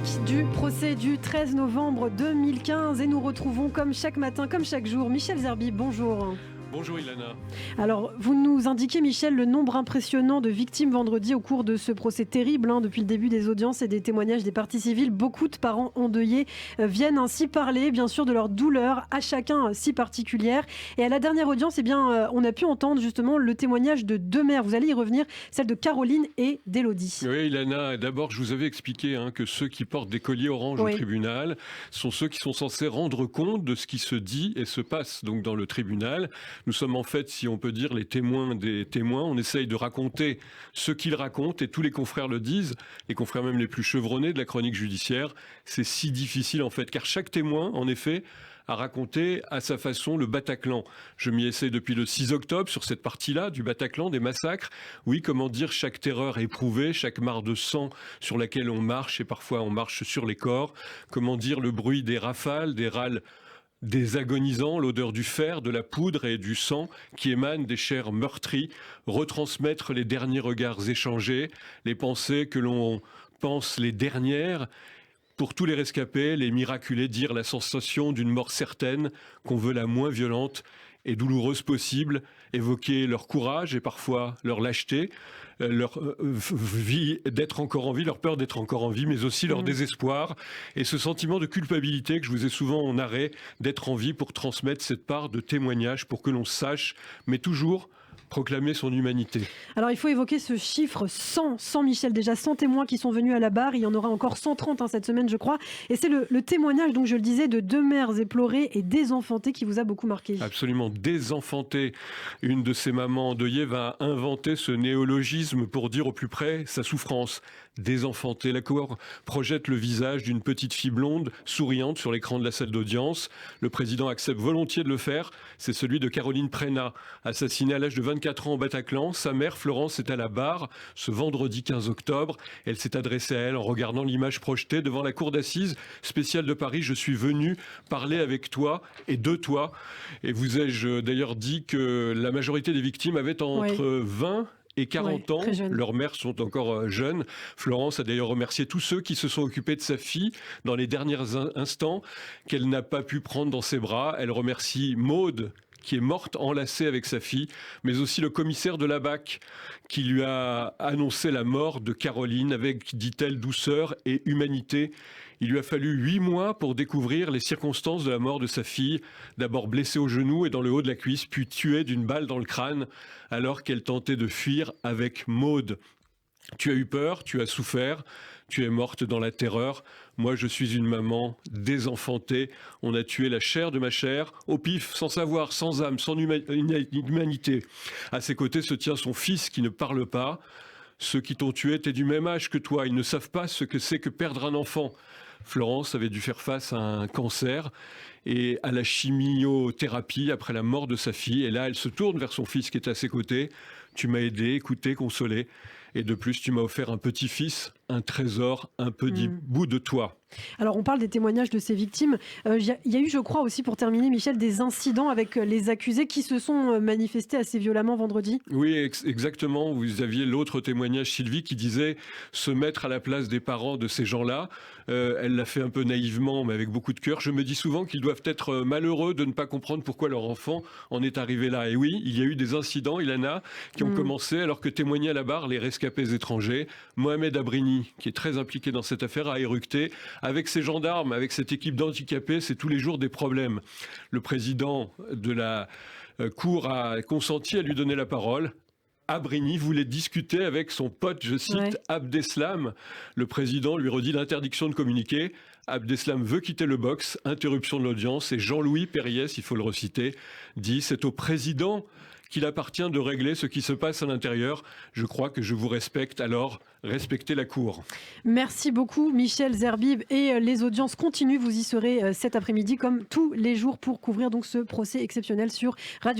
verdict du procès du 13 novembre 2015 et nous retrouvons comme chaque matin, comme chaque jour, Michel Zerbi. Bonjour. Bonjour Ilana. Alors, vous nous indiquez, Michel, le nombre impressionnant de victimes vendredi au cours de ce procès terrible. Depuis le début des audiences et des témoignages des parties civiles, beaucoup de parents endeuillés viennent ainsi parler, bien sûr, de leur douleur, à chacun si particulière. Et à la dernière audience, on a pu entendre justement le témoignage de deux mères. Vous allez y revenir, celle de Caroline et d'Élodie. Oui, Ilana, d'abord, je vous avais expliqué que ceux qui portent des colliers orange au tribunal sont ceux qui sont censés rendre compte de ce qui se dit et se passe donc dans le tribunal. Nous sommes en fait, si on peut dire, les témoins des témoins. On essaye de raconter ce qu'ils racontent et tous les confrères le disent, les confrères même les plus chevronnés de la chronique judiciaire. C'est si difficile en fait, car chaque témoin, en effet, a raconté à sa façon le Bataclan. Je m'y essaie depuis le 6 octobre sur cette partie-là du Bataclan, des massacres. Oui, comment dire, chaque terreur éprouvée, chaque mare de sang sur laquelle on marche et parfois on marche sur les corps. Comment dire le bruit des rafales, des râles des agonisants, l'odeur du fer, de la poudre et du sang qui émanent des chairs meurtries, retransmettre les derniers regards échangés, les pensées que l'on pense les dernières. Pour tous les rescapés, les miraculés, dire la sensation d'une mort certaine, qu'on veut la moins violente et douloureuse possible, évoquer leur courage et parfois leur lâcheté, leur vie d'être encore en vie, leur peur d'être encore en vie, mais aussi leur désespoir et ce sentiment de culpabilité que je vous ai souvent en arrêt d'être en vie pour transmettre cette part de témoignage pour que l'on sache, mais toujours proclamer son humanité. Alors il faut évoquer ce chiffre 100 Michel, déjà 100 témoins qui sont venus à la barre, il y en aura encore 130 cette semaine je crois, et c'est le témoignage, donc je le disais, de deux mères éplorées et désenfantées qui vous a beaucoup marqué. Absolument, désenfantée. Une de ces mamans endeuillées va inventer ce néologisme pour dire au plus près sa souffrance. Désenfantée. La Cour projette le visage d'une petite fille blonde, souriante sur l'écran de la salle d'audience. Le président accepte volontiers de le faire. C'est celui de Caroline Prénat, assassinée à l'âge de 24 ans au Bataclan. Sa mère, Florence, est à la barre ce vendredi 15 octobre. Elle s'est adressée à elle en regardant l'image projetée devant la cour d'assises spéciale de Paris. Je suis venu parler avec toi et de toi. Et vous ai-je d'ailleurs dit que la majorité des victimes avaient entre 20 et 40 ans, leurs mères sont encore jeunes. Florence a d'ailleurs remercié tous ceux qui se sont occupés de sa fille dans les derniers instants qu'elle n'a pas pu prendre dans ses bras. Elle remercie Maude, qui est morte enlacée avec sa fille, mais aussi le commissaire de la BAC, qui lui a annoncé la mort de Caroline avec, dit-elle, douceur et humanité. Il lui a fallu 8 mois pour découvrir les circonstances de la mort de sa fille, d'abord blessée au genou et dans le haut de la cuisse, puis tuée d'une balle dans le crâne, alors qu'elle tentait de fuir avec Maude. Tu as eu peur, tu as souffert, tu es morte dans la terreur. Moi, je suis une maman désenfantée. On a tué la chair de ma chair, au pif, sans savoir, sans âme, sans humanité. À ses côtés se tient son fils qui ne parle pas. Ceux qui t'ont tué étaient du même âge que toi. Ils ne savent pas ce que c'est que perdre un enfant. Florence avait dû faire face à un cancer et à la chimiothérapie après la mort de sa fille. Et là, elle se tourne vers son fils qui est à ses côtés. Tu m'as aidé, écouté, consolé. Et de plus, tu m'as offert un petit-fils, un trésor, un petit bout de toi. Alors, on parle des témoignages de ces victimes. Il y a eu, je crois aussi, pour terminer, Michel, des incidents avec les accusés qui se sont manifestés assez violemment vendredi. Oui, exactement. Vous aviez l'autre témoignage, Sylvie, qui disait se mettre à la place des parents de ces gens-là. Elle l'a fait un peu naïvement, mais avec beaucoup de cœur. Je me dis souvent qu'ils doivent être malheureux de ne pas comprendre pourquoi leur enfant en est arrivé là. Et oui, il y a eu des incidents, Ilana, qui ont commencé alors que témoignaient à la barre les rescapés étrangers. Mohamed Abrini, qui est très impliqué dans cette affaire, a éructé. Avec ces gendarmes, avec cette équipe d'handicapés, c'est tous les jours des problèmes. Le président de la Cour a consenti à lui donner la parole. Abrini voulait discuter avec son pote, je cite, Abdeslam. Le président lui redit l'interdiction de communiquer. Abdeslam veut quitter le box, interruption de l'audience. Et Jean-Louis Périès, il faut le reciter, dit « C'est au président qu'il appartient de régler ce qui se passe à l'intérieur. Je crois que je vous respecte, alors respectez la Cour. » Merci beaucoup Michel Zerbib. Et les audiences continuent. Vous y serez cet après-midi comme tous les jours pour couvrir donc ce procès exceptionnel sur Radio.